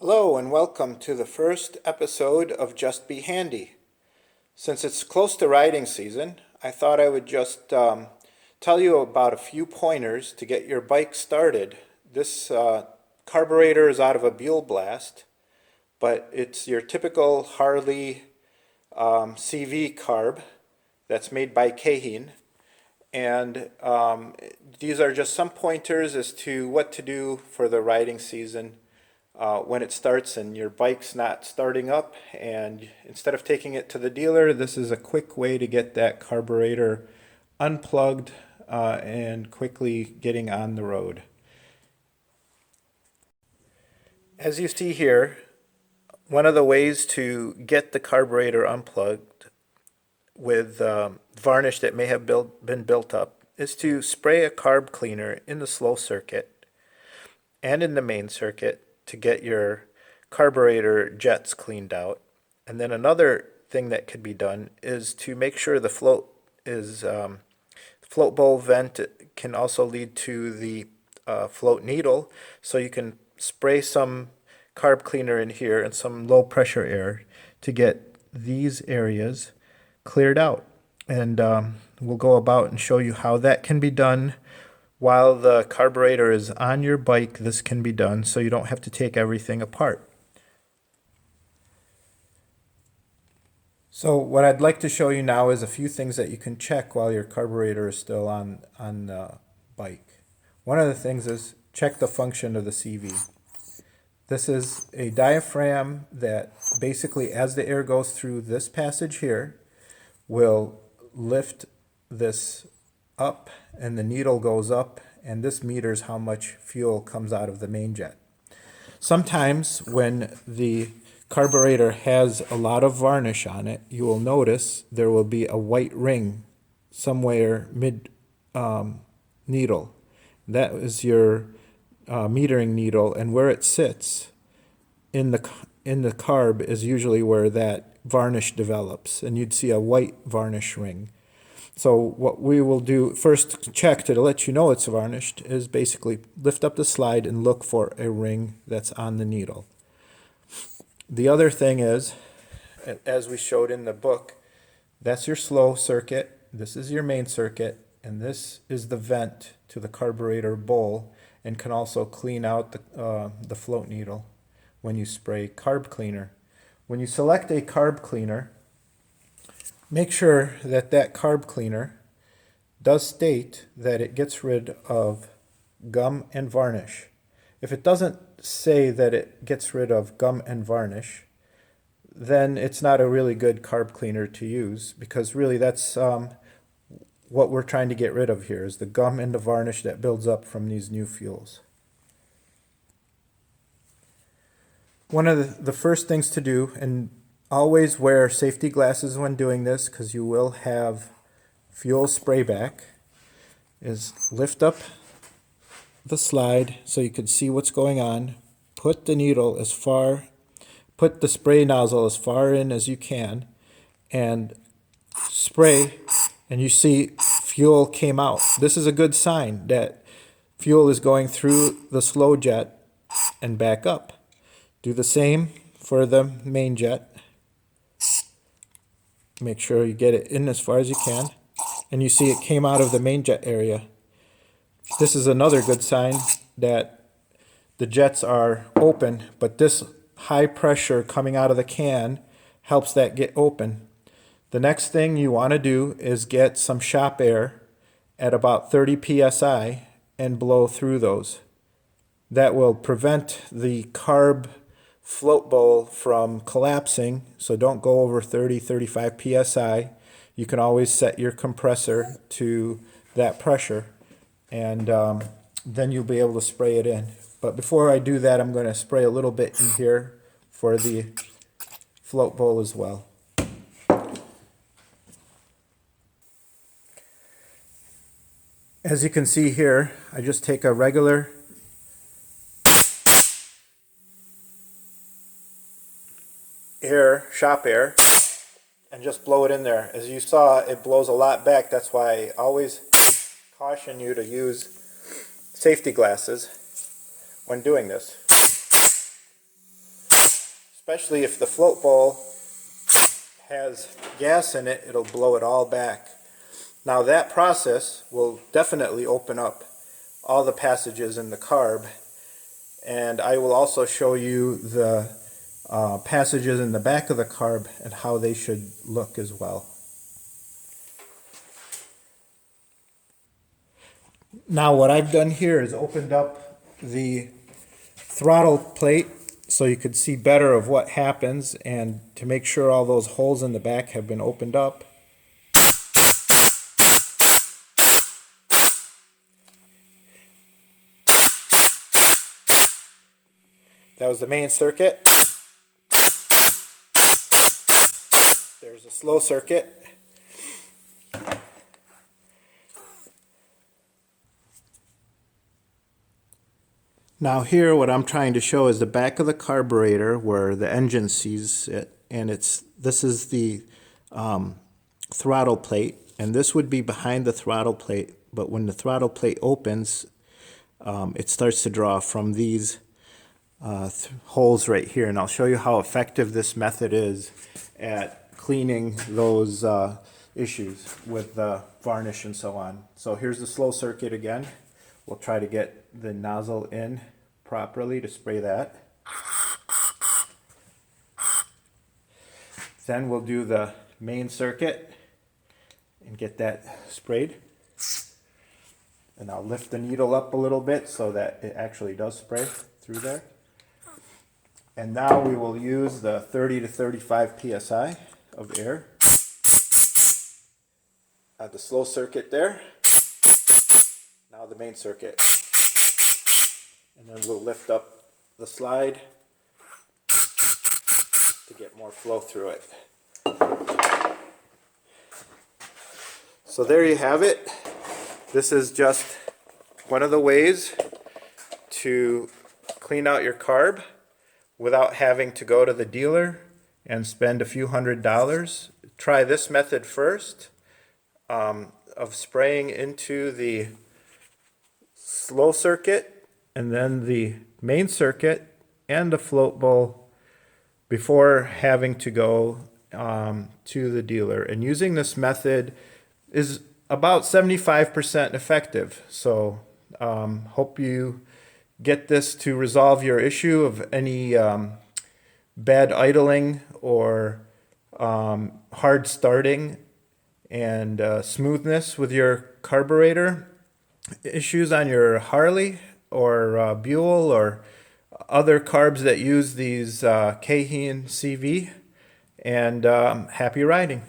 Hello and welcome to the first episode of Just Be Handy. Since it's close to riding season, I thought I would just tell you about a few pointers to get your bike started. This carburetor is out of a Buell Blast, but it's your typical Harley CV carb that's made by Cahin. And these are just some pointers as to what to do for the riding season when it starts and your bike's not starting up, and instead of taking it to the dealer, this is a quick way to get that carburetor unplugged and quickly getting on the road. As you see here, one of the ways to get the carburetor unplugged with varnish that may have been built up is to spray a carb cleaner in the slow circuit and in the main circuit to get your carburetor jets cleaned out. And then another thing that could be done is to make sure the float bowl vent can also lead to the float needle, so you can spray some carb cleaner in here and some low pressure air to get these areas cleared out. And we'll go about and show you how that can be done. While the carburetor is on your bike, this can be done so you don't have to take everything apart. So what I'd like to show you now is a few things that you can check while your carburetor is still on the bike. One of the things is check the function of the CV. This is a diaphragm that basically, as the air goes through this passage here, will lift this up, and the needle goes up, and this meters how much fuel comes out of the main jet. Sometimes when the carburetor has a lot of varnish on it, you will notice there will be a white ring somewhere mid needle. That is your metering needle, and where it sits in the carb is usually where that varnish develops, and you'd see a white varnish ring. So what we will do first, check to let you know it's varnished, is basically lift up the slide and look for a ring that's on the needle. The other thing is, as we showed in the book, that's your slow circuit, this is your main circuit, and this is the vent to the carburetor bowl, and can also clean out the float needle when you spray carb cleaner. When you select a carb cleaner, make sure that that carb cleaner does state that it gets rid of gum and varnish. If it doesn't say that it gets rid of gum and varnish, then it's not a really good carb cleaner to use, because really that's what we're trying to get rid of here, is the gum and the varnish that builds up from these new fuels. One of the first things to do, and always wear safety glasses when doing this, because you will have fuel sprayback, is lift up the slide so you can see what's going on. Put the spray nozzle as far in as you can, and spray, and you see fuel came out. This is a good sign that fuel is going through the slow jet and back up. Do the same for the main jet. Make sure you get it in as far as you can, and you see it came out of the main jet area. This is another good sign that the jets are open, but this high pressure coming out of the can helps that get open. The next thing you want to do is get some shop air at about 30 psi and blow through those. That will prevent the carb float bowl from collapsing, so don't go over 35 psi. You can always set your compressor to that pressure, and then you'll be able to spray it in. But before I do that, I'm going to spray a little bit in here for the float bowl as well. As you can see here, I just take a regular shop air, and just blow it in there. As you saw, it blows a lot back. That's why I always caution you to use safety glasses when doing this. especially if the float bowl has gas in it, it'll blow it all back. Now that process will definitely open up all the passages in the carb, and I will also show you the passages in the back of the carb and how they should look as well. Now what I've done here is opened up the throttle plate so you could see better of what happens, and to make sure all those holes in the back have been opened up. That was the main circuit. There's a slow circuit. Now here what I'm trying to show is the back of the carburetor where the engine sees it, and this is the throttle plate, and this would be behind the throttle plate, but when the throttle plate opens, it starts to draw from these holes right here, and I'll show you how effective this method is at cleaning those issues with the varnish and so on. So here's the slow circuit again. We'll try to get the nozzle in properly to spray that. Then we'll do the main circuit and get that sprayed. And I'll lift the needle up a little bit so that it actually does spray through there. And now we will use the 30 to 35 psi of air at the slow circuit there. Now the main circuit. And then we'll lift up the slide to get more flow through it. So there you have it. This is just one of the ways to clean out your carb without having to go to the dealer and spend a few $100s. Try this method first of spraying into the slow circuit and then the main circuit and the float bowl before having to go to the dealer. And using this method is about 75% effective. So hope you get this to resolve your issue of any bad idling or hard starting and smoothness with your carburetor, issues on your Harley or Buell or other carbs that use these Cahin CV, and happy riding.